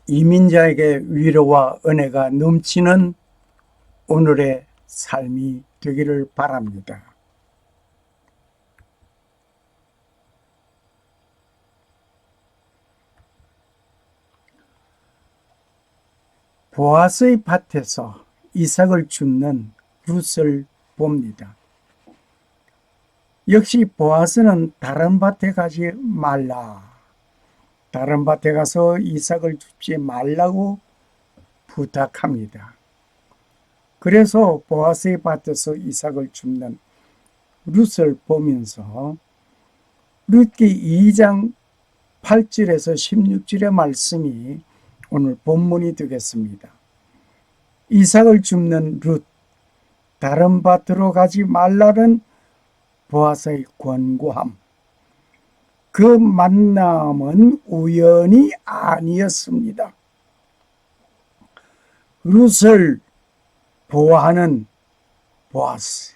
이민자에게 위로와 은혜가 넘치는 오늘의 삶이 되기를 바랍니다. 보아스의 밭에서 이삭을 줍는 룻을 봅니다. 역시 보아스는 다른 밭에 가지 말라. 다른 밭에 가서 이삭을 줍지 말라고 부탁합니다. 그래서 보아스의 밭에서 이삭을 줍는 룻을 보면서 룻기 2장 8절에서 16절의 말씀이 오늘 본문이 되겠습니다. 이삭을 줍는 룻, 다른 밭으로 가지 말라는 보아스의 권고함. 그 만남은 우연이 아니었습니다. 룻을 보호하는 보아스.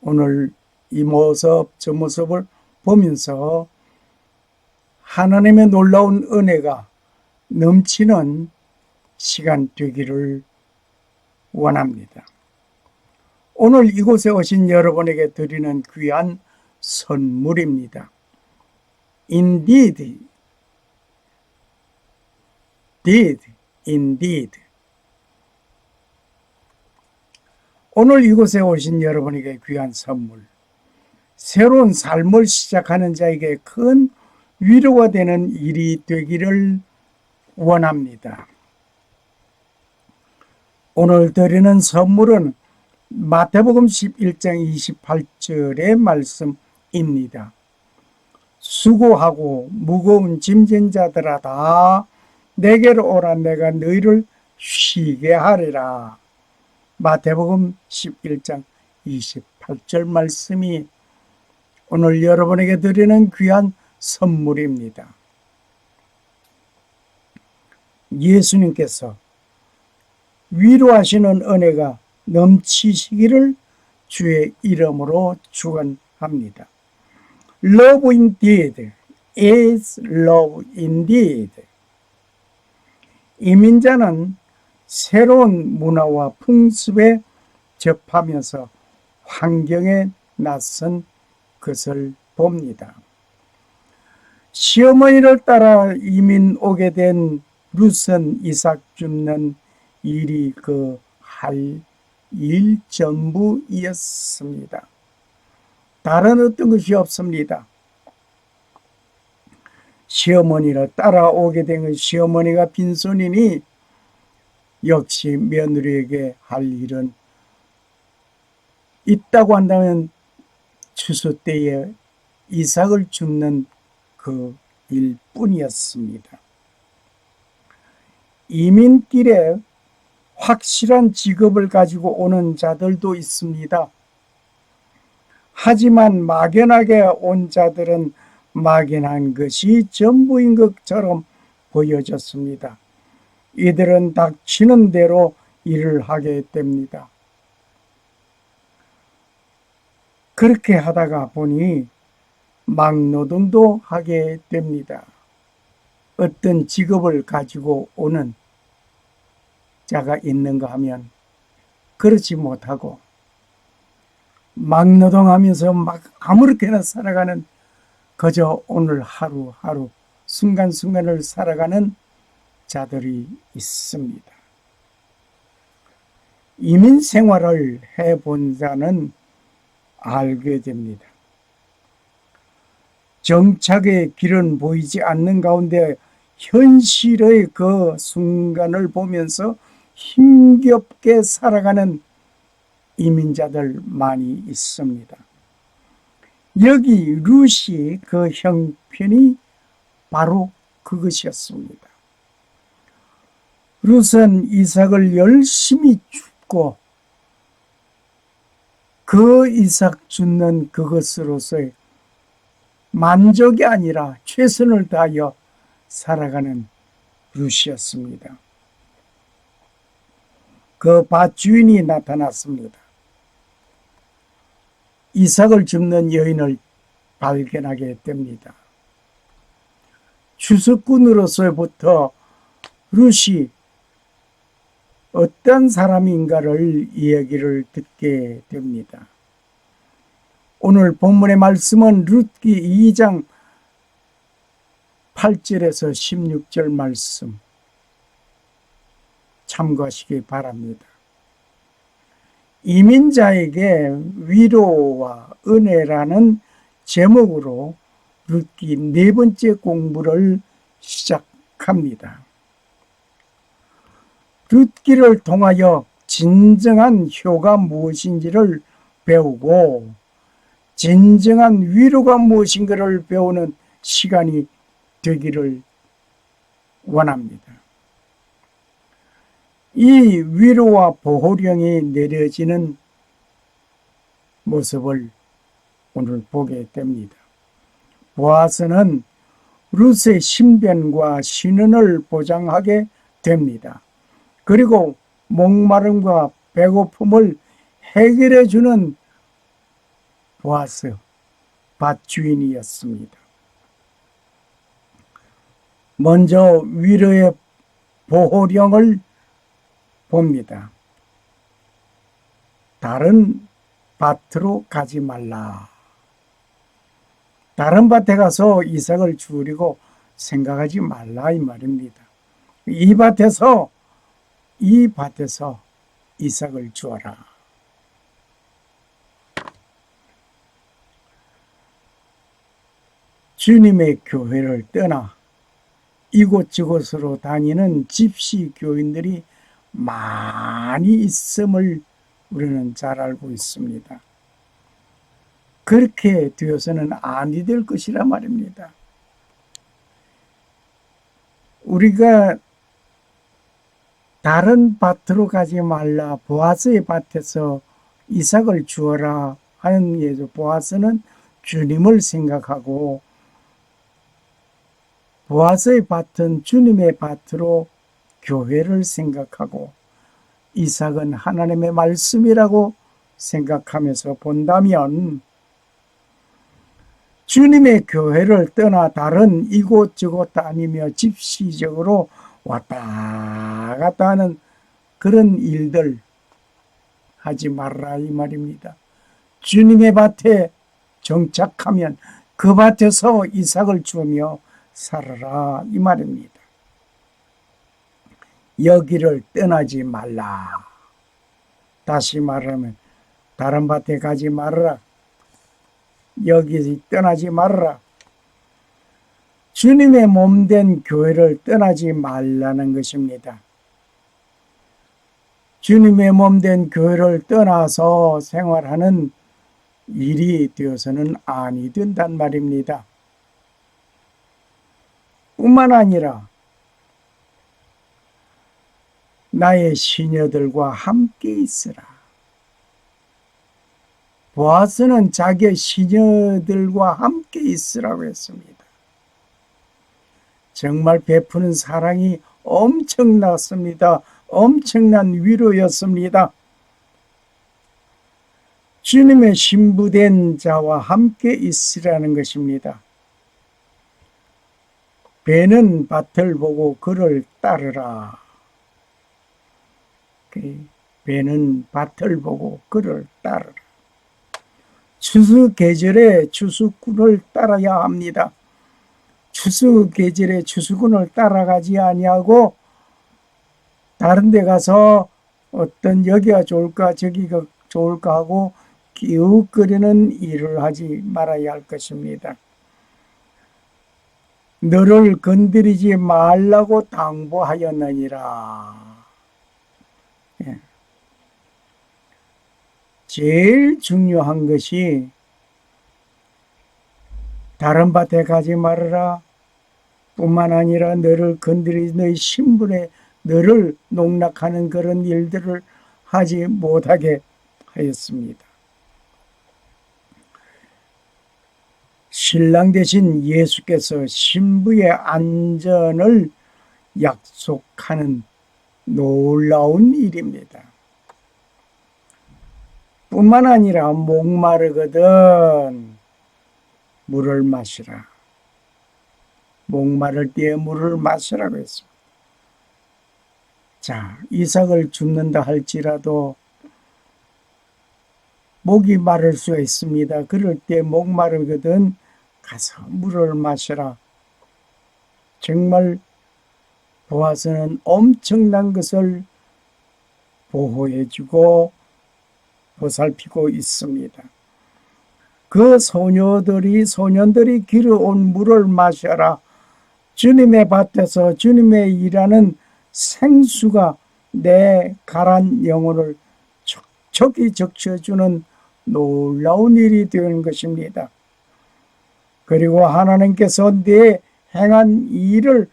오늘 이 모습, 저 모습을 보면서 하나님의 놀라운 은혜가 넘치는 시간 되기를 원합니다. 오늘 이곳에 오신 여러분에게 드리는 귀한 선물입니다. Indeed, indeed. 오늘 이곳에 오신 여러분에게 귀한 선물, 새로운 삶을 시작하는 자에게 큰 위로가 되는 일이 되기를 원합니다. 오늘 드리는 선물은 마태복음 11장 28절의 말씀입니다. 수고하고 무거운 짐진 자들아 다 내게로 오라. 내가 너희를 쉬게 하리라. 마태복음 11장 28절 말씀이 오늘 여러분에게 드리는 귀한 선물입니다. 예수님께서 위로하시는 은혜가 넘치시기를 주의 이름으로 축원합니다. Love indeed is love indeed. 이민자는 새로운 문화와 풍습에 접하면서 환경에 낯선 것을 봅니다. 시어머니를 따라 이민 오게 된 룻은 이삭 줍는 일이 그 할 일 전부이었습니다. 다른 어떤 것이 없습니다. 시어머니를 따라오게 된 시어머니가 빈손이니 역시 며느리에게 할 일은 있다고 한다면 추수 때에 이삭을 줍는 그 일뿐이었습니다. 이민길에 확실한 직업을 가지고 오는 자들도 있습니다. 하지만 막연하게 온 자들은 막연한 것이 전부인 것처럼 보여졌습니다. 이들은 닥치는 대로 일을 하게 됩니다. 그렇게 하다가 보니 막노동도 하게 됩니다. 어떤 직업을 가지고 오는 자가 있는가 하면 그렇지 못하고 막노동하면서 막 아무렇게나 살아가는 그저 오늘 하루하루 순간순간을 살아가는 자들이 있습니다. 이민 생활을 해본 자는 알게 됩니다. 정착의 길은 보이지 않는 가운데 현실의 그 순간을 보면서 힘겹게 살아가는 이민자들 많이 있습니다. 여기 룻이 그 형편이 바로 그것이었습니다. 룻은 이삭을 열심히 줍고 그 이삭 줍는 그것으로서의 만족이 아니라 최선을 다하여 살아가는 룻이었습니다. 그 밭 주인이 나타났습니다. 이삭을 줍는 여인을 발견하게 됩니다. 추수꾼으로서부터 룻이 어떤 사람인가를 이야기를 듣게 됩니다. 오늘 본문의 말씀은 룻기 2장 8절에서 16절 말씀 참고하시기 바랍니다. 이민자에게 위로와 은혜라는 제목으로 룻기 4번째 공부를 시작합니다. 룻기를 통하여 진정한 효가 무엇인지를 배우고 진정한 위로가 무엇인가를 배우는 시간이 되기를 원합니다. 이 위로와 보호령이 내려지는 모습을 오늘 보게 됩니다. 보아스는 룻의 신변과 신원을 보장하게 됩니다. 그리고 목마름과 배고픔을 해결해 주는 보아스 밭주인이었습니다. 먼저 위로의 보호령을 봅니다. 다른 밭으로 가지 말라. 다른 밭에 가서 이삭을 주우려고 생각하지 말라 이 말입니다. 이 밭에서 이삭을 주어라. 주님의 교회를 떠나 이곳저곳으로 다니는 집시 교인들이 많이 있음을 우리는 잘 알고 있습니다. 그렇게 되어서는 아니 될 것이라 말입니다. 우리가 다른 밭으로 가지 말라, 보아스의 밭에서 이삭을 주어라 하는 예죠. 보아스는 주님을 생각하고 보아스의 밭은 주님의 밭으로 교회를 생각하고 이삭은 하나님의 말씀이라고 생각하면서 본다면 주님의 교회를 떠나 다른 이곳저곳 다니며 집시적으로 왔다 갔다 하는 그런 일들 하지 말라 이 말입니다. 주님의 밭에 정착하면 그 밭에서 이삭을 주며 살아라 이 말입니다. 여기를 떠나지 말라. 다시 말하면 다른 밭에 가지 말라. 여기 떠나지 말라. 주님의 몸된 교회를 떠나지 말라는 것입니다. 주님의 몸된 교회를 떠나서 생활하는 일이 되어서는 아니 된단 말입니다. 뿐만 아니라 나의 시녀들과 함께 있으라. 보아스는 자기의 시녀들과 함께 있으라고 했습니다. 정말 베푸는 사랑이 엄청났습니다. 엄청난 위로였습니다. 주님의 신부된 자와 함께 있으라는 것입니다. 배는 밭을 보고 그를 따르라. 배는 밭을 보고 그를 따르라. 추수 계절에 추수꾼을 따라야 합니다. 추수 계절에 추수꾼을 따라가지 아니하고 다른 데 가서 어떤 여기가 좋을까 저기가 좋을까 하고 기웃거리는 일을 하지 말아야 할 것입니다. 너를 건드리지 말라고 당부하였느니라. 제일 중요한 것이 다른 밭에 가지 말아라 뿐만 아니라 너를 건드리지 너의 신분에 너를 농락하는 그런 일들을 하지 못하게 하였습니다. 신랑 되신 예수께서 신부의 안전을 약속하는 놀라운 일입니다. 뿐만 아니라 목마르거든 물을 마시라. 목마를 때에 물을 마시라고 했습니다. 자, 이삭을 줍는다 할지라도 목이 마를 수가 있습니다. 그럴 때 목 마르거든 가서 물을 마셔라. 정말 보아서는 엄청난 것을 보호해주고 보살피고 있습니다. 그 소년들이 길어온 물을 마셔라. 주님의 밭에서 주님의 일하는 생수가 내 가란 영혼을 촉촉히 적셔주는 놀라운 일이 되는 것입니다. 그리고 하나님께서 내 행한 일을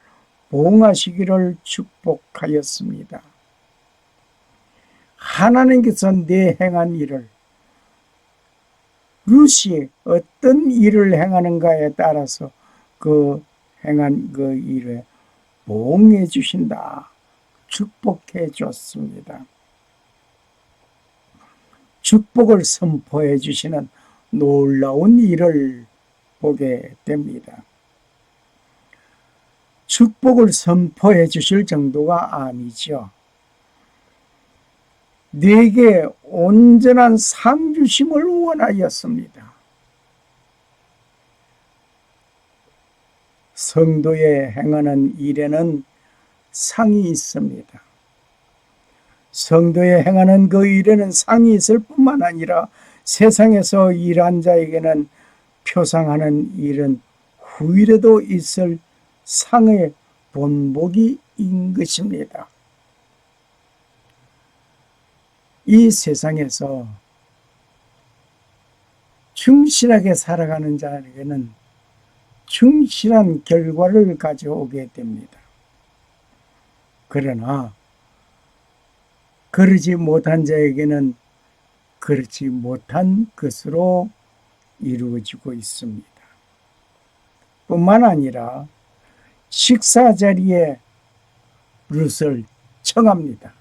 보응하시기를 축복하였습니다. 하나님께서 내 행한 일을, 룻이 어떤 일을 행하는가에 따라서 그 행한 그 일에 보응해 주신다. 축복해 줬습니다. 축복을 선포해 주시는 놀라운 일을 보게 됩니다. 축복을 선포해 주실 정도가 아니죠. 내게 온전한 상 주심을 원하였습니다. 성도의 행하는 일에는 상이 있습니다. 성도의 행하는 그 일에는 상이 있을 뿐만 아니라 세상에서 일한 자에게는 표상하는 일은 후일에도 있을 상의 본보기인 것입니다. 이 세상에서 충실하게 살아가는 자에게는 충실한 결과를 가져오게 됩니다. 그러나 그러지 못한 자에게는 그렇지 못한 것으로 이루어지고 있습니다. 뿐만 아니라 식사 자리에 룻을 청합니다.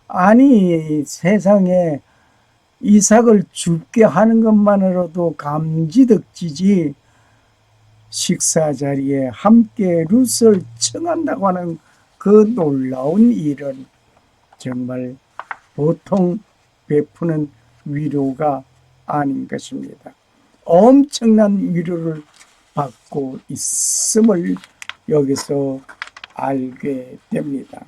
아니, 세상에 이삭을 죽게 하는 것만으로도 감지덕지지 식사 자리에 함께 룻을 청한다고 하는 그 놀라운 일은 정말 보통 베푸는 위로가 아닌 것입니다. 엄청난 위로를 받고 있음을 여기서 알게 됩니다.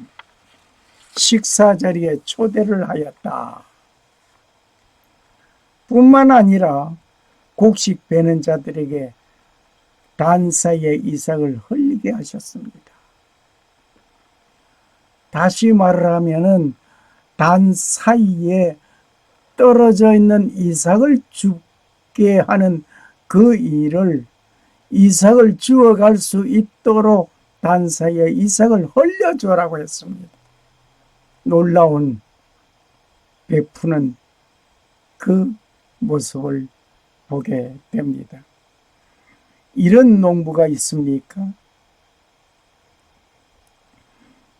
식사 자리에 초대를 하였다. 뿐만 아니라 곡식 베는 자들에게 단사의 이삭을 흘리게 하셨습니다. 다시 말을 하면은 단 사이에 떨어져 있는 이삭을 죽게 하는 그 일을 이삭을 주어갈 수 있도록 단 사이에 이삭을 흘려주라고 했습니다. 놀라운 베푸는 그 모습을 보게 됩니다. 이런 농부가 있습니까?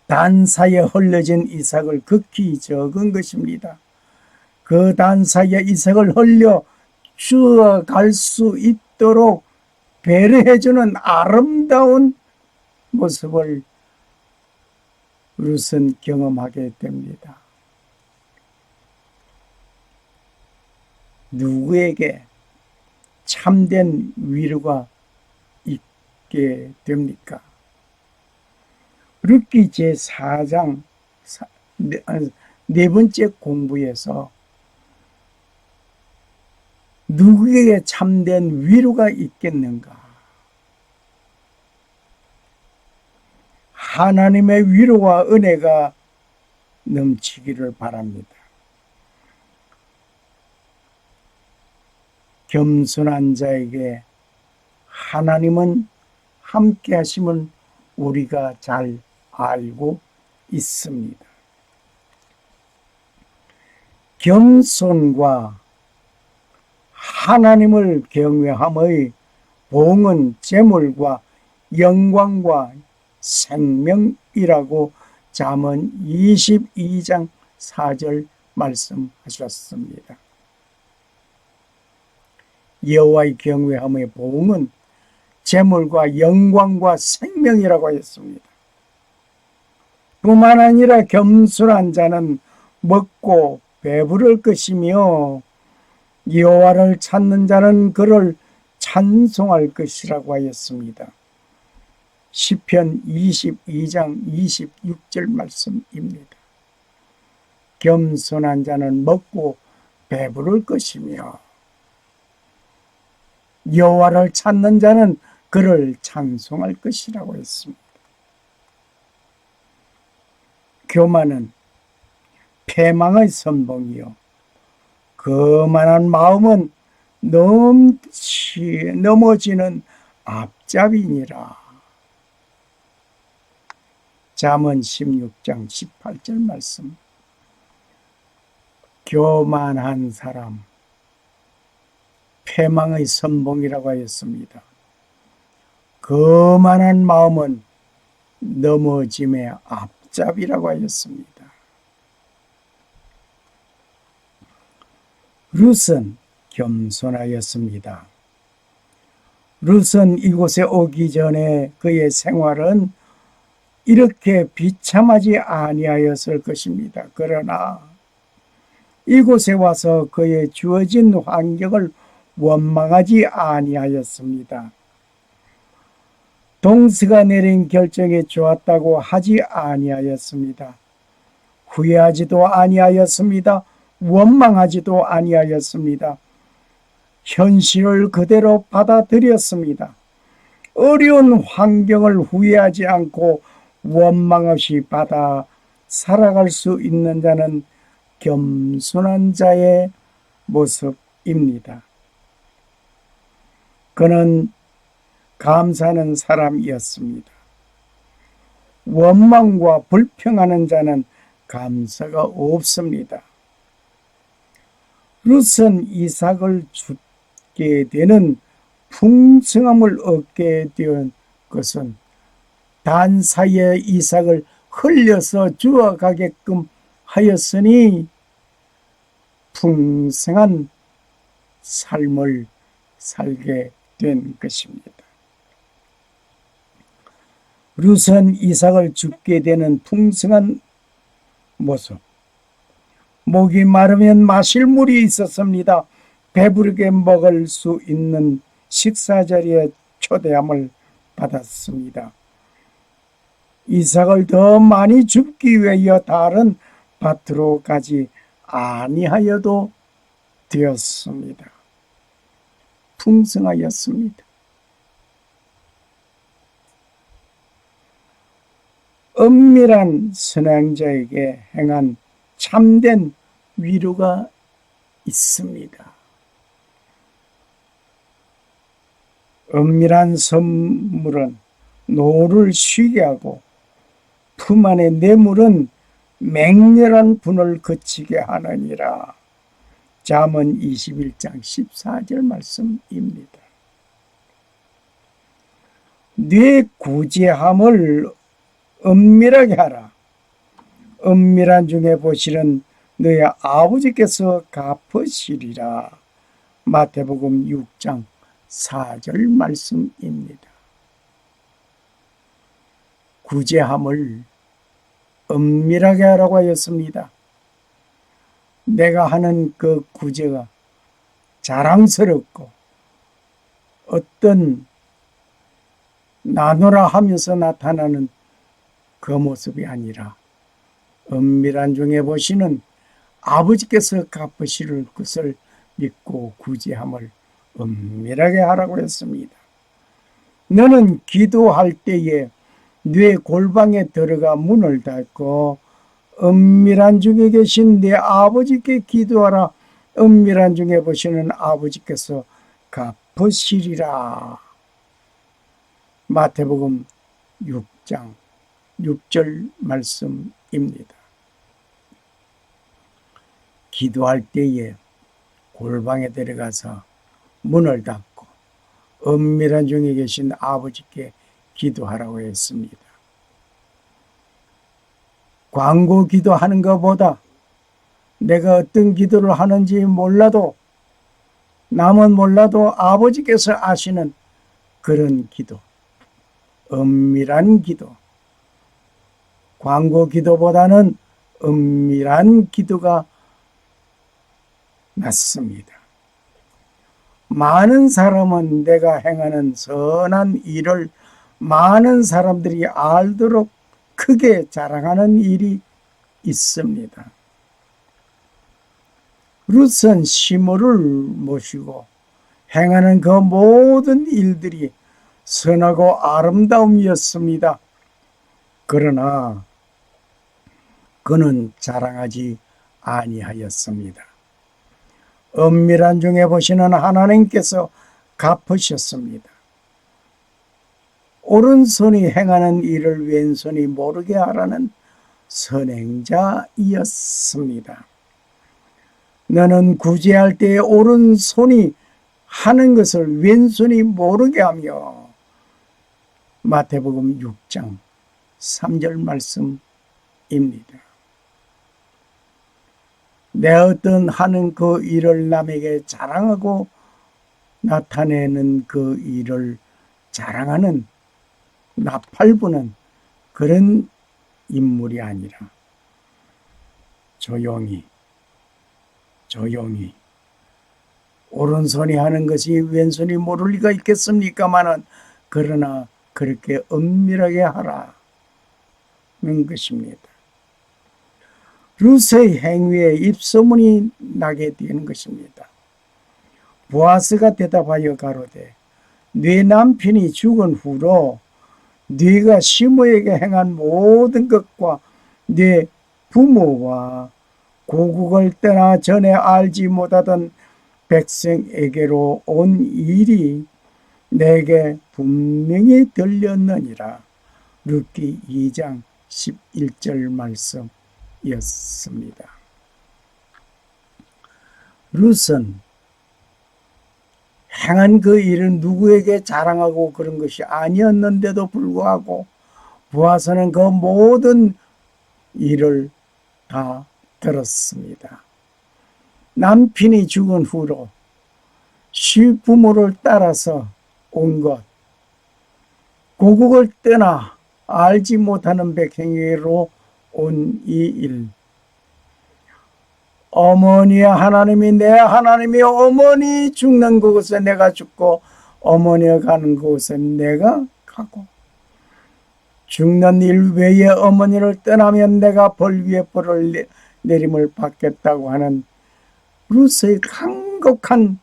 단사에 흘려진 이삭을 극히 적은 것입니다. 그 단사에 이삭을 흘려 주어갈 수 있도록 배려해주는 아름다운 모습을 룻은 경험하게 됩니다. 누구에게 참된 위로가 있게 됩니까? 룻기 제4장 네 번째 공부에서 누구에게 참된 위로가 있겠는가? 하나님의 위로와 은혜가 넘치기를 바랍니다. 겸손한 자에게 하나님은 함께 하심을 우리가 잘 알고 있습니다. 겸손과 하나님을 경외함의 봉은 재물과 영광과 생명이라고 잠언 22장 4절 말씀하셨습니다. 여호와의 경외함의 봉은 재물과 영광과 생명이라고 했습니다. 뿐만 아니라 겸손한 자는 먹고 배부를 것이며 여호와를 찾는 자는 그를 찬송할 것이라고 하였습니다. 시편 22장 26절 말씀입니다. 겸손한 자는 먹고 배부를 것이며 여호와를 찾는 자는 그를 찬송할 것이라고 했습니다. 교만은 패망의 선봉이요 거만한 마음은 넘어지는 앞잡이니라. 잠언 16장 18절 말씀. 교만한 사람 패망의 선봉이라고 하였습니다. 거만한 마음은 넘어짐의 앞잡이라고 하였습니다. 룻은 겸손하였습니다. 룻은 이곳에 오기 전에 그의 생활은 이렇게 비참하지 아니하였을 것입니다. 그러나 이곳에 와서 그의 주어진 환경을 원망하지 아니하였습니다. 동서가 내린 결정이 좋았다고 하지 아니하였습니다. 후회하지도 아니하였습니다. 원망하지도 아니하였습니다. 현실을 그대로 받아들였습니다. 어려운 환경을 후회하지 않고 원망 없이 받아 살아갈 수 있는 자는 겸손한 자의 모습입니다. 그는 감사하는 사람이었습니다. 원망과 불평하는 자는 감사가 없습니다. 룻은 이삭을 죽게 되는 풍성함을 얻게 된 것은 단 사이에 이삭을 흘려서 주어가게끔 하였으니 풍성한 삶을 살게 된 것입니다. 룻은 이삭을 죽게 되는 풍성한 모습, 목이 마르면 마실 물이 있었습니다. 배부르게 먹을 수 있는 식사 자리에 초대함을 받았습니다. 이삭을 더 많이 줍기 위하여 다른 밭으로 가지 아니하여도 되었습니다. 풍성하였습니다. 은밀한 선행자에게 행한 참된 위로가 있습니다. 은밀한 선물은 노를 쉬게 하고 품 안의 뇌물은 맹렬한 분을 그치게 하느니라. 잠언 21장 14절 말씀입니다. 뇌 구제함을 은밀하게 하라. 은밀한 중에 보시는 너의 아버지께서 갚으시리라. 마태복음 6장 4절 말씀입니다. 구제함을 은밀하게 하라고 하였습니다. 내가 하는 그 구제가 자랑스럽고 어떤 나누라 하면서 나타나는 그 모습이 아니라 은밀한 중에 보시는 아버지께서 갚으실 것을 믿고 구제함을 은밀하게 하라고 했습니다. 너는 기도할 때에 네 골방에 들어가 문을 닫고 은밀한 중에 계신 네 아버지께 기도하라. 은밀한 중에 보시는 아버지께서 갚으시리라. 마태복음 6장 6절 말씀입니다. 기도할 때에 골방에 들어가서 문을 닫고 은밀한 중에 계신 아버지께 기도하라고 했습니다. 광고 기도하는 것보다 내가 어떤 기도를 하는지 몰라도 남은 몰라도 아버지께서 아시는 그런 기도, 은밀한 기도, 광고 기도보다는 은밀한 기도가 낫습니다. 많은 사람은 내가 행하는 선한 일을 많은 사람들이 알도록 크게 자랑하는 일이 있습니다. 룻은 시므를 모시고 행하는 그 모든 일들이 선하고 아름다움이었습니다. 그러나 그는 자랑하지 아니하였습니다. 은밀한 중에 보시는 하나님께서 갚으셨습니다. 오른손이 행하는 일을 왼손이 모르게 하라는 선행자이었습니다. 너는 구제할 때에 오른손이 하는 것을 왼손이 모르게 하며, 마태복음 6장 3절 말씀입니다. 내 어떤 하는 그 일을 남에게 자랑하고 나타내는 그 일을 자랑하는 나팔부는 그런 인물이 아니라 조용히 오른손이 하는 것이 왼손이 모를 리가 있겠습니까마는 그러나 그렇게 은밀하게 하라는 것입니다. 룻의 행위에 입소문이 나게 되는 것입니다. 보아스가 대답하여 가로되 네 남편이 죽은 후로 네가 시므에게 행한 모든 것과 네 부모와 고국을 떠나 전에 알지 못하던 백성에게로 온 일이 내게 분명히 들렸느니라. 룻기 2장 11절 말씀이었습니다. 룻은 행한 그 일은 누구에게 자랑하고 그런 것이 아니었는데도 불구하고 보아스는 그 모든 일을 다 들었습니다. 남편이 죽은 후로 시부모를 따라서 온 것, 고국을 떠나 알지 못하는 백성에게로 온 이 일, 어머니의 하나님이 내 하나님이 어머니 죽는 그곳에 내가 죽고 어머니가 가는 그곳에 내가 가고 죽는 일 외에 어머니를 떠나면 내가 벌 위에 벌을 내림을 받겠다고 하는 룻의 간곡한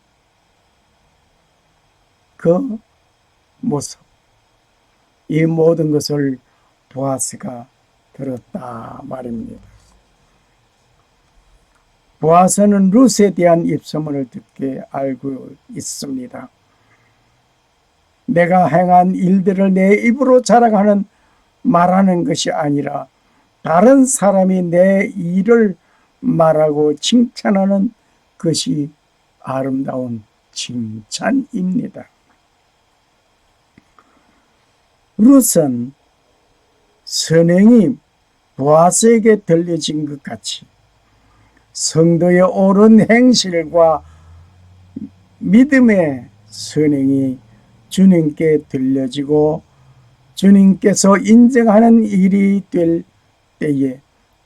그 모습, 이 모든 것을 보아스가 들었다 말입니다. 보아스는 룻에 대한 입소문을 듣게 알고 있습니다. 내가 행한 일들을 내 입으로 자랑하는 말하는 것이 아니라 다른 사람이 내 일을 말하고 칭찬하는 것이 아름다운 칭찬입니다. 룻은 선행이 보아스에게 들려진 것 같이 성도의 옳은 행실과 믿음의 선행이 주님께 들려지고 주님께서 인정하는 일이 될 때에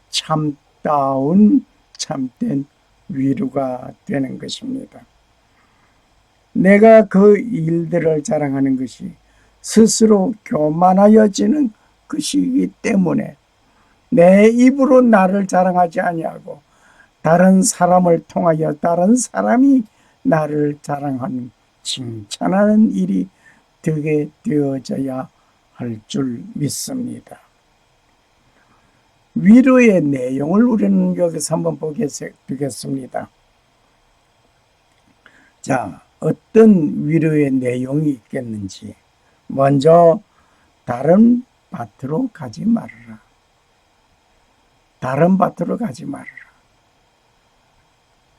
참다운 참된 위로가 되는 것입니다. 내가 그 일들을 자랑하는 것이 스스로 교만하여지는 것이기 때문에 내 입으로 나를 자랑하지 아니하고 다른 사람을 통하여 다른 사람이 나를 자랑하는 칭찬하는 일이 되게 되어져야 할 줄 믿습니다. 위로의 내용을 우리는 여기서 한번 보겠습니다. 자, 어떤 위로의 내용이 있겠는지. 먼저 다른 밭으로 가지 말아라. 다른 밭으로 가지 말아라.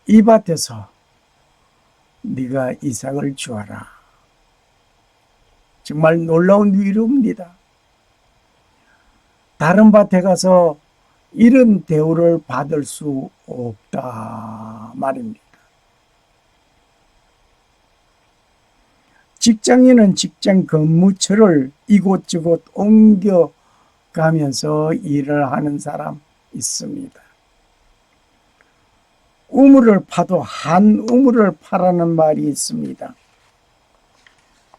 이 밭에서 네가 이삭을 주어라. 정말 놀라운 위로입니다. 다른 밭에 가서 이런 대우를 받을 수 없다 말입니다. 직장인은 직장 근무처를 이곳저곳 옮겨 가면서 일을 하는 사람 있습니다. 우물을 파도 한 우물을 파라는 말이 있습니다.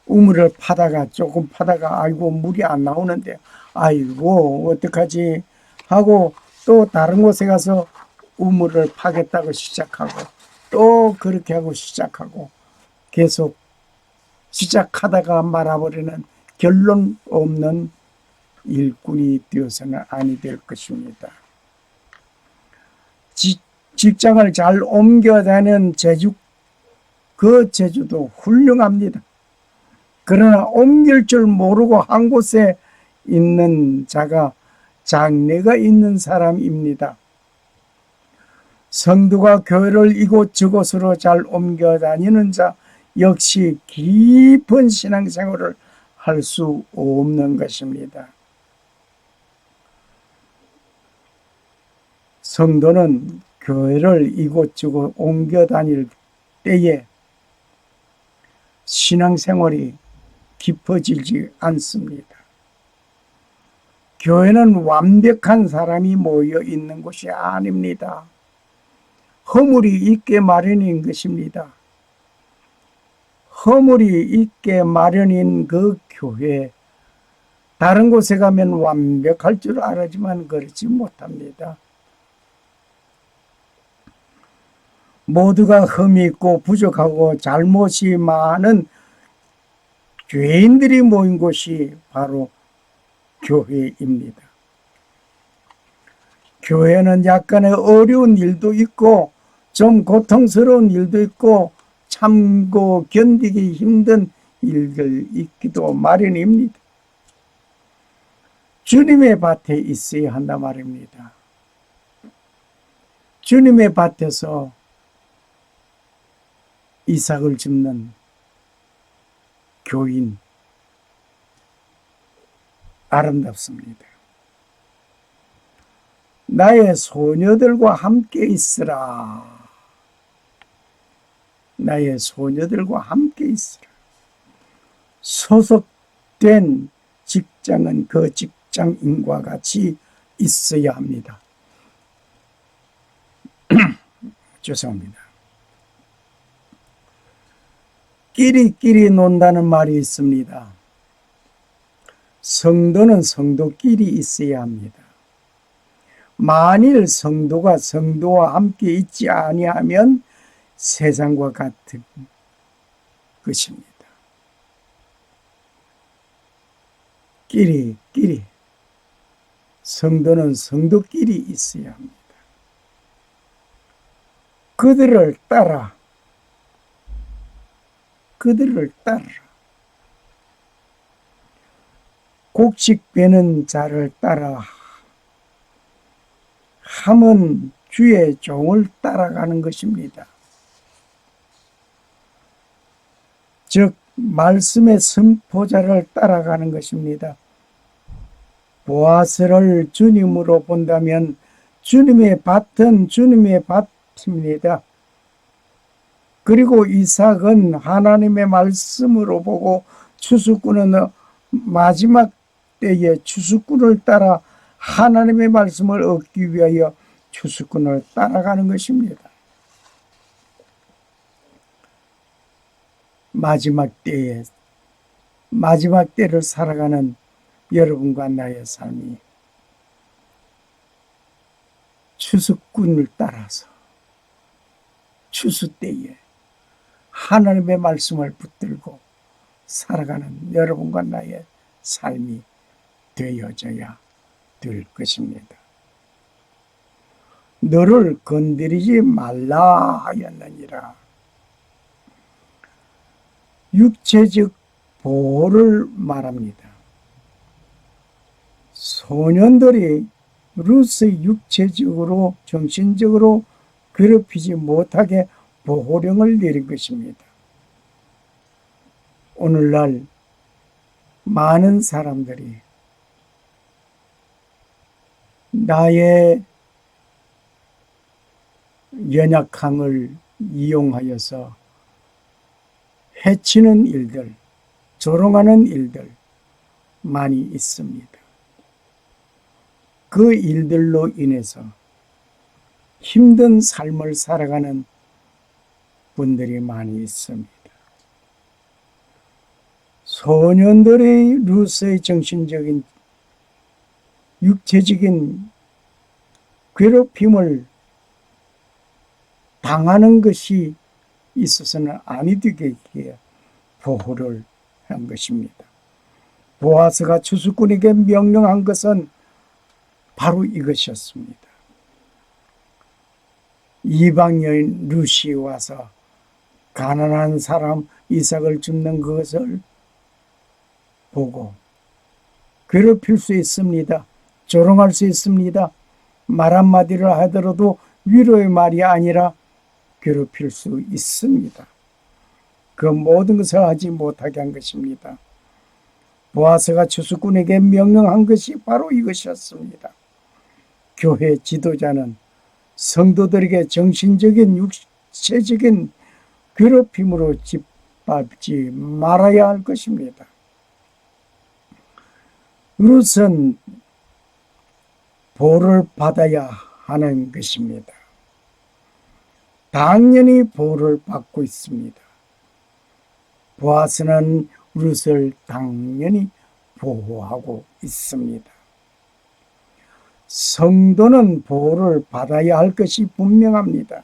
우물을 파다가 조금 파다가 아이고 물이 안 나오는데 아이고 어떡하지 하고 또 다른 곳에 가서 우물을 파겠다고 시작하고 또 그렇게 하고 시작하고 계속 시작하다가 말아버리는 결론 없는 일꾼이 되어서는 아니 될 것입니다. 직장을 잘 옮겨다니는 재주, 그 재주도 훌륭합니다. 그러나 옮길 줄 모르고 한 곳에 있는 자가 장래가 있는 사람입니다. 성도가 교회를 이곳저곳으로 잘 옮겨다니는 자 역시 깊은 신앙생활을 할 수 없는 것입니다. 성도는 교회를 이곳저곳 옮겨 다닐 때에 신앙생활이 깊어지지 않습니다. 교회는 완벽한 사람이 모여 있는 곳이 아닙니다. 허물이 있게 마련인 것입니다. 허물이 있게 마련인 그 교회, 다른 곳에 가면 완벽할 줄 알지만 그렇지 못합니다. 모두가 흠이 있고 부족하고 잘못이 많은 죄인들이 모인 곳이 바로 교회입니다. 교회는 약간의 어려운 일도 있고 좀 고통스러운 일도 있고 참고 견디기 힘든 일들 있기도 마련입니다. 주님의 밭에 있어야 한단 말입니다. 주님의 밭에서 이삭을 줍는 교인 아름답습니다. 나의 소녀들과 함께 있으라. 나의 소녀들과 함께 있으라. 소속된 직장은 그 직장인과 같이 있어야 합니다. 죄송합니다. 끼리끼리 논다는 말이 있습니다. 성도는 성도끼리 있어야 합니다. 만일 성도가 성도와 함께 있지 아니하면 세상과 같은 것입니다. 끼리 성도는 성도끼리 있어야 합니다. 그들을 따라 곡식 베는 자를 따라 함은 주의 종을 따라가는 것입니다. 즉 말씀의 선포자를 따라가는 것입니다. 보아스를 주님으로 본다면 주님의 밭은 주님의 밭입니다. 그리고 이삭은 하나님의 말씀으로 보고 추수꾼은 마지막 때에 추수꾼을 따라 하나님의 말씀을 얻기 위하여 추수꾼을 따라가는 것입니다. 마지막 때를 살아가는 여러분과 나의 삶이 추수꾼을 따라서 추수 때에 하나님의 말씀을 붙들고 살아가는 여러분과 나의 삶이 되어져야 될 것입니다. 너를 건드리지 말라 하였느니라. 육체적 보호를 말합니다. 소년들이 루스의 육체적으로 정신적으로 괴롭히지 못하게 보호령을 내린 것입니다. 오늘날 많은 사람들이 나의 연약함을 이용하여서 해치는 일들, 조롱하는 일들 많이 있습니다. 그 일들로 인해서 힘든 삶을 살아가는 분들이 많이 있습니다. 소년들의 루스의 정신적인 육체적인 괴롭힘을 당하는 것이 있어서는 아니 되게 보호를 한 것입니다. 보아스가 추수꾼에게 명령한 것은 바로 이것이었습니다. 이방 여인 루시 와서 가난한 사람 이삭을 줍는 것을 보고 괴롭힐 수 있습니다. 조롱할 수 있습니다. 말 한마디를 하더라도 위로의 말이 아니라 괴롭힐 수 있습니다. 그 모든 것을 하지 못하게 한 것입니다. 보아스가 추수꾼에게 명령한 것이 바로 이것이었습니다. 교회 지도자는 성도들에게 정신적인 육체적인 괴롭힘으로 짓밟지 말아야 할 것입니다. 룻은 보호를 받아야 하는 것입니다. 당연히 보호를 받고 있습니다. 보아스는 룻을 당연히 보호하고 있습니다. 성도는 보호를 받아야 할 것이 분명합니다.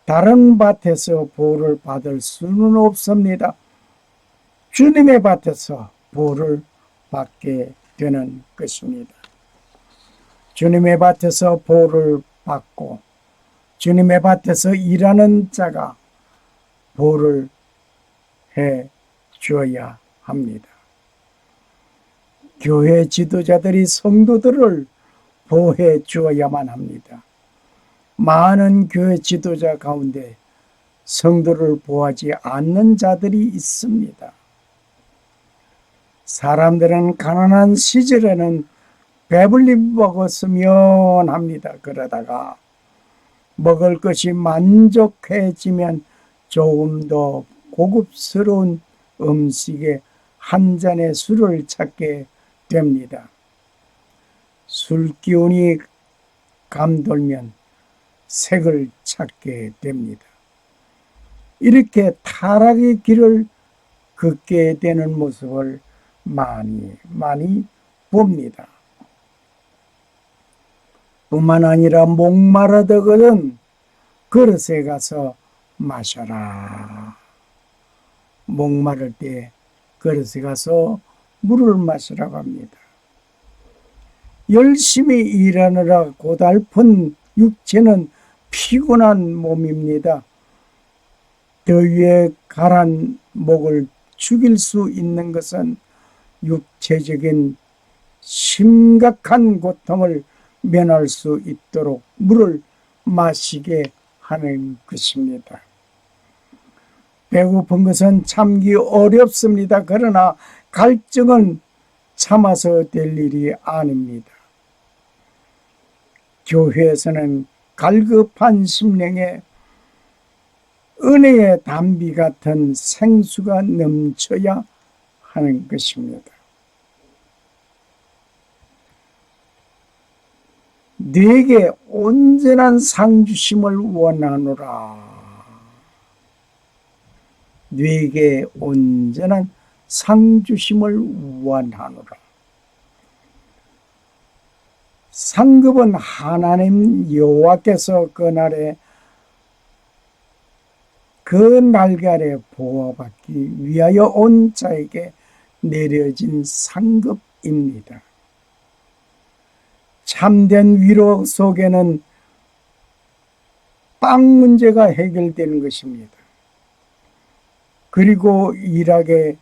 다른 밭에서 보호를 받을 수는 없습니다. 주님의 밭에서 보호를 받게 되는 것입니다. 주님의 밭에서 보호를 받고 주님의 밭에서 일하는 자가 보호를 해 주어야 합니다. 교회 지도자들이 성도들을 보호해 주어야만 합니다. 많은 교회 지도자 가운데 성도를 보호하지 않는 자들이 있습니다. 사람들은 가난한 시절에는 배불리 먹었으면 합니다. 그러다가 먹을 것이 만족해지면 조금 더 고급스러운 음식에 한 잔의 술을 찾게 됩니다. 술 기운이 감돌면 색을 찾게 됩니다. 이렇게 타락의 길을 걷게 되는 모습을 많이 봅니다. 뿐만 아니라 목마르다거든 그릇에 가서 마셔라. 목마를 때 그릇에 가서 물을 마시라고 합니다. 열심히 일하느라 고달픈 육체는 피곤한 몸입니다. 더위에 가란 목을 죽일 수 있는 것은 육체적인 심각한 고통을 면할 수 있도록 물을 마시게 하는 것입니다. 배고픈 것은 참기 어렵습니다. 그러나 갈증은 참아서 될 일이 아닙니다. 교회에서는 갈급한 심령에 은혜의 담비 같은 생수가 넘쳐야 하는 것입니다. 네게 온전한 상주심을 원하노라. 네게 온전한 상주심을 원하노라. 상급은 하나님 여호와께서 그날에 그 날갈에 보호받기 위하여 온 자에게 내려진 상급입니다. 참된 위로 속에는 빵 문제가 해결되는 것입니다. 그리고 일하게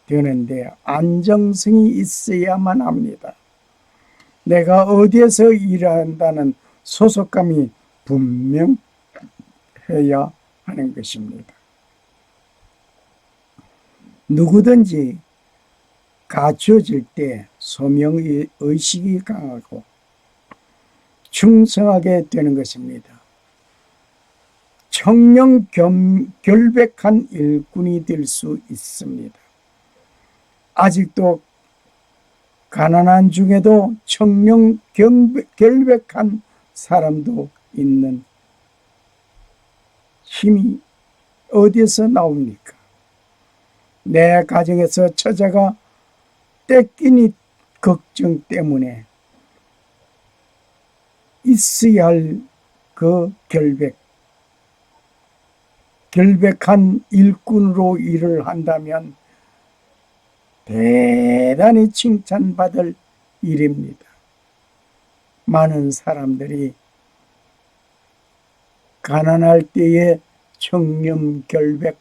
되는데 안정성이 있어야만 합니다. 내가 어디에서 일한다는 소속감이 분명해야 하는 것입니다. 누구든지 갖춰질 때 소명의식이 강하고 충성하게 되는 것입니다. 청렴 결백한 일꾼이 될 수 있습니다. 아직도 가난한 중에도 청렴 결백한 사람도 있는 힘이 어디서 나옵니까? 내 가정에서 처자가 떼끼니 걱정 때문에 있어야 할 그 결백한 일꾼으로 일을 한다면 대단히 칭찬받을 일입니다. 많은 사람들이 가난할 때에 청렴결백한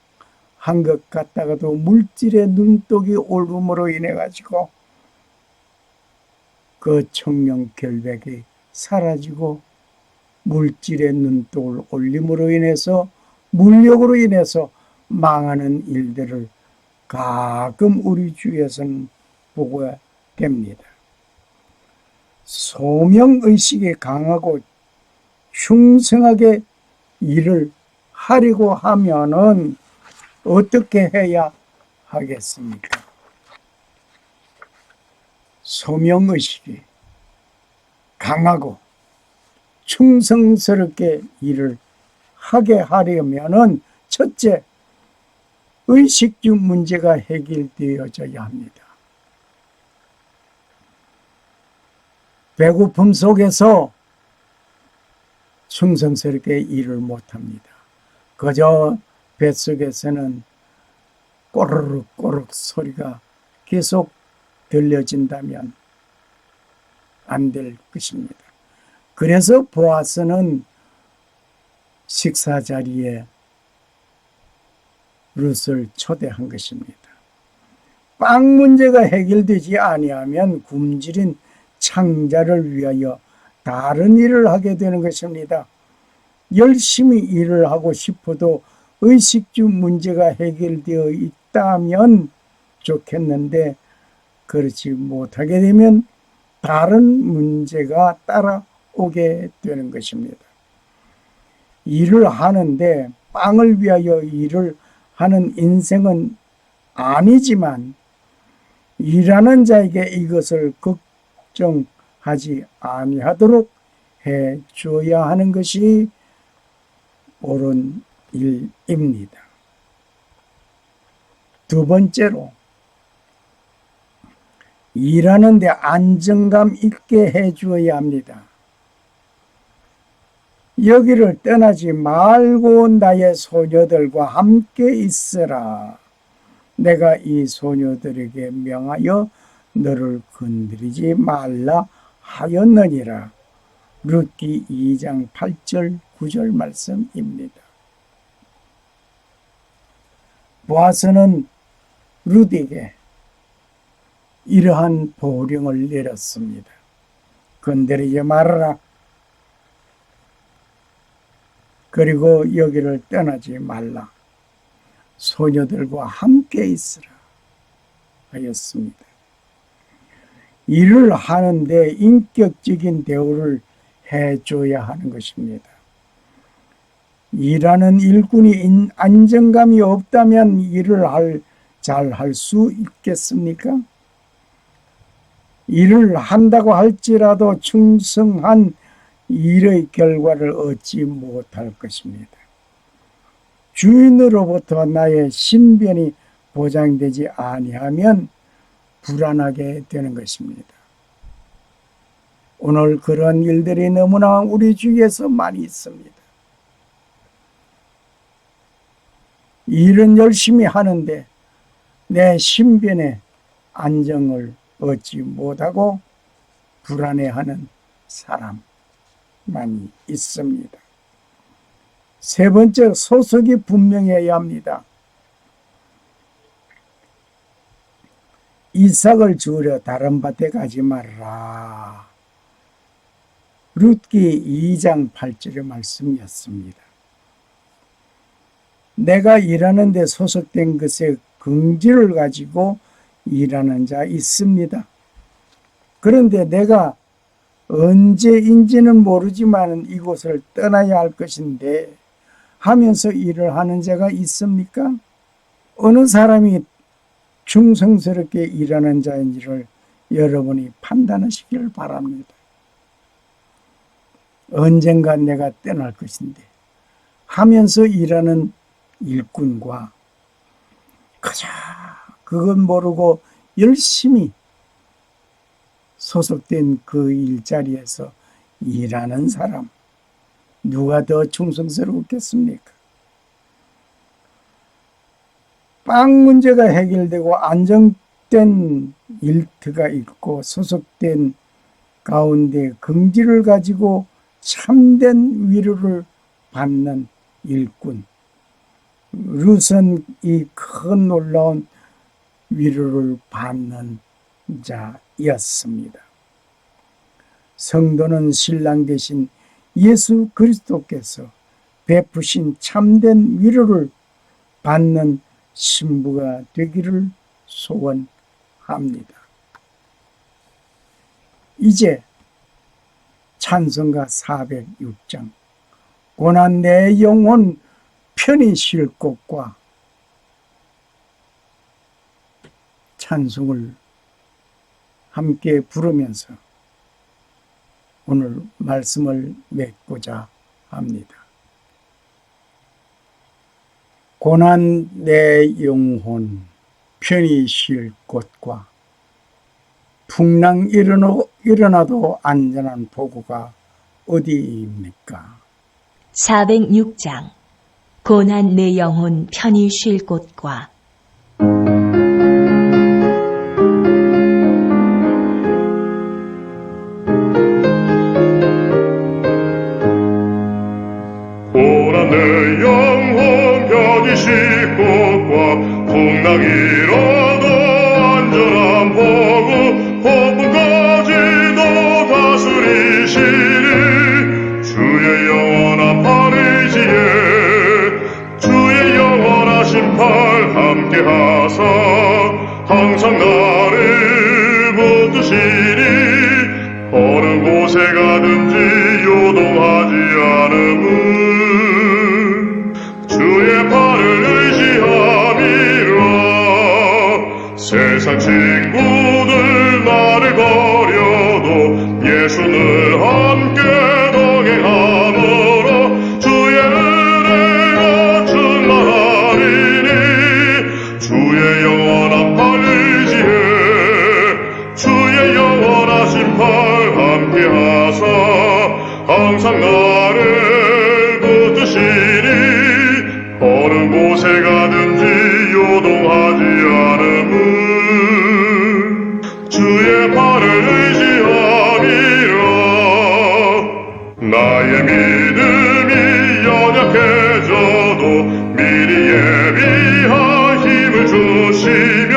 것 같다가도 물질의 눈독이 올음으로 인해 가지고 그 청렴결백이 사라지고 물질의 눈독을 올림으로 인해서 물욕으로 인해서 망하는 일들을 가끔 우리 주위에서는 보고 됩니다. 소명의식이 강하고 충성하게 일을 하려고 하면은 어떻게 해야 하겠습니까? 소명의식이 강하고 충성스럽게 일을 하게 하려면은 첫째, 의식주 문제가 해결되어져야 합니다. 배고픔 속에서 충성스럽게 일을 못합니다. 그저 뱃속에서는 꼬르륵 꼬르륵 소리가 계속 들려진다면 안 될 것입니다. 그래서 보아스는 식사 자리에 룻을 초대한 것입니다. 빵 문제가 해결되지 아니하면 굶주린 창자를 위하여 다른 일을 하게 되는 것입니다. 열심히 일을 하고 싶어도 의식주 문제가 해결되어 있다면 좋겠는데 그렇지 못하게 되면 다른 문제가 따라오게 되는 것입니다. 일을 하는데 빵을 위하여 일을 하는 인생은 아니지만 일하는 자에게 이것을 걱정하지 아니하도록 해 주어야 하는 것이 옳은 일입니다. 두 번째로 일하는데 안정감 있게 해 주어야 합니다. 여기를 떠나지 말고 나의 소녀들과 함께 있으라. 내가 이 소녀들에게 명하여 너를 건드리지 말라 하였느니라. 룻기 2장 8절 9절 말씀입니다. 보아스는 룻에게 이러한 보령을 내렸습니다. 건드리지 말아라. 그리고 여기를 떠나지 말라. 소녀들과 함께 있으라 하였습니다. 일을 하는데 인격적인 대우를 해줘야 하는 것입니다. 일하는 일꾼이 안정감이 없다면 일을 잘 할 수 있겠습니까? 일을 한다고 할지라도 충성한 일의 결과를 얻지 못할 것입니다. 주인으로부터 나의 신변이 보장되지 아니하면 불안하게 되는 것입니다. 오늘 그런 일들이 너무나 우리 주위에서 많이 있습니다. 일은 열심히 하는데 내 신변의 안정을 얻지 못하고 불안해하는 사람 많이 있습니다. 세 번째, 소속이 분명해야 합니다. 이삭을 주우려 다른 밭에 가지 말라. 룻기 2장 8절의 말씀이었습니다. 내가 일하는 데 소속된 것에 긍지를 가지고 일하는 자 있습니다. 그런데 내가 언제인지는 모르지만 이곳을 떠나야 할 것인데 하면서 일을 하는 자가 있습니까? 어느 사람이 충성스럽게 일하는 자인지를 여러분이 판단하시기를 바랍니다. 언젠가 내가 떠날 것인데 하면서 일하는 일꾼과 그저 그건 모르고 열심히 소속된 그 일자리에서 일하는 사람, 누가 더 충성스럽겠습니까? 빵 문제가 해결되고 안정된 일터가 있고 소속된 가운데 긍지를 가지고 참된 위로를 받는 일꾼, 룻은 이 큰 놀라운 위로를 받는 자였습니다. 성도는 신랑 대신 예수 그리스도께서 베푸신 참된 위로를 받는 신부가 되기를 소원합니다. 이제 찬송가 406장 고난 내 영혼 편히 쉴 곳과 찬송을 함께 부르면서 오늘 말씀을 맺고자 합니다. 고난 내 영혼 편히 쉴 곳과 풍랑 일어나도 안전한 보고가 어디입니까? 406장 고난 내 영혼 편히 쉴 곳과 고난 내 영혼 편히 쉴 곳과 풍랑 일어도 안전한 보고 폭풍까지도 다스리시니 주의 영원한 팔 의지에 주의 영원하신 팔 함께 하사 항상 나를 붙드시니 어느 곳에 가든지 요동하지 않음은 주의 팔을 의지함이라. 세상 친구들 나를 버려도 예수는 함께 동행하므로 주의 은혜가 충만하리니 주의 영원한 팔 의지해 주의 영원하신 팔 함께 하사 항상 나를 붙드시니 어느 곳에 가든지 요동하지 않음은 주의 팔을 의지함이라. 나의 믿음이 연약해져도 미리 예비한 힘을 주시며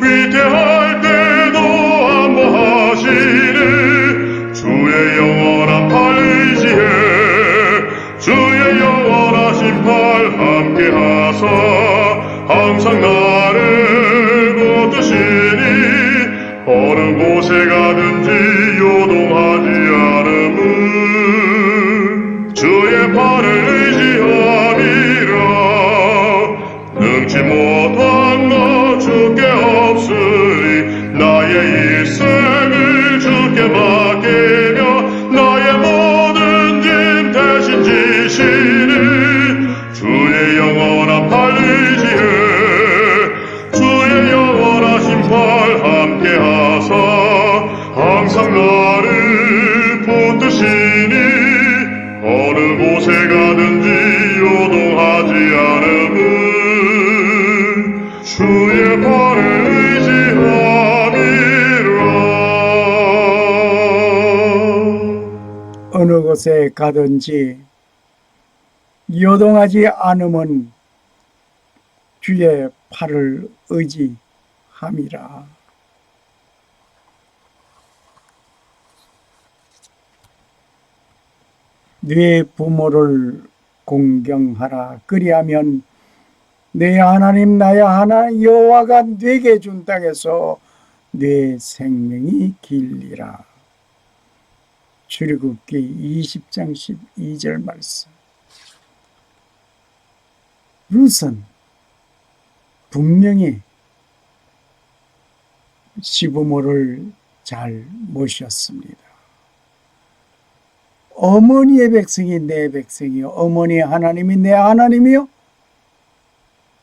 위태할 때도 안보하시는 주의 영원한 팔 의지해 주의 영원하신 팔 함께 하사 항상 나를 붙드시니 어느 곳에 가든지 요동하지 않음은 주의 팔을 의지함이라. 능치 못한 나 주께 없으리 나의 일생을 주께 맡기며 나의 모든 짐 대신 지시는 주의 영원한 팔 의지해 주의 영원하신 팔 함께 하사 항상 나를 붙드시니 어느 곳에 가든지 요동하지 않음은 주의 팔을 의지함이라. 어느 곳에 가든지 요동하지 않음은 주의 팔을 의지함이라. 네 부모를 공경하라. 그리하면 네 하나님 나의 하나 여호와가 네게 준 땅에서 네 생명이 길리라. 출애굽기 20장 12절 말씀. 룻은 분명히 시부모를 잘 모셨습니다. 어머니의 백성이 내 백성이요, 어머니의 하나님이 내 하나님이요.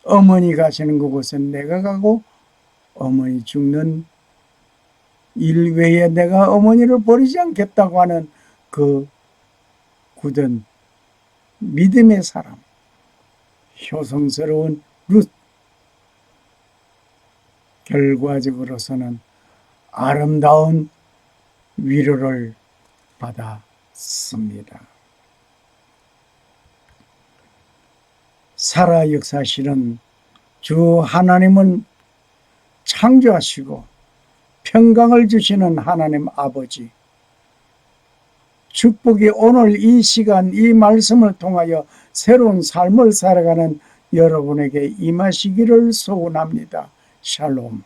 어머니 가시는 그곳은 내가 가고 어머니 죽는 일 외에 내가 어머니를 버리지 않겠다고 하는 그 굳은 믿음의 사람, 효성스러운 룻. 결과적으로서는 아름다운 위로를 받았습니다. 사라 역사실은 주 하나님은 창조하시고 평강을 주시는 하나님 아버지, 축복이 오늘 이 시간 이 말씀을 통하여 새로운 삶을 살아가는 여러분에게 임하시기를 소원합니다. 샬롬.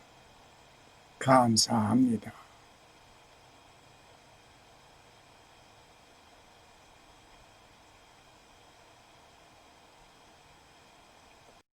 감사합니다.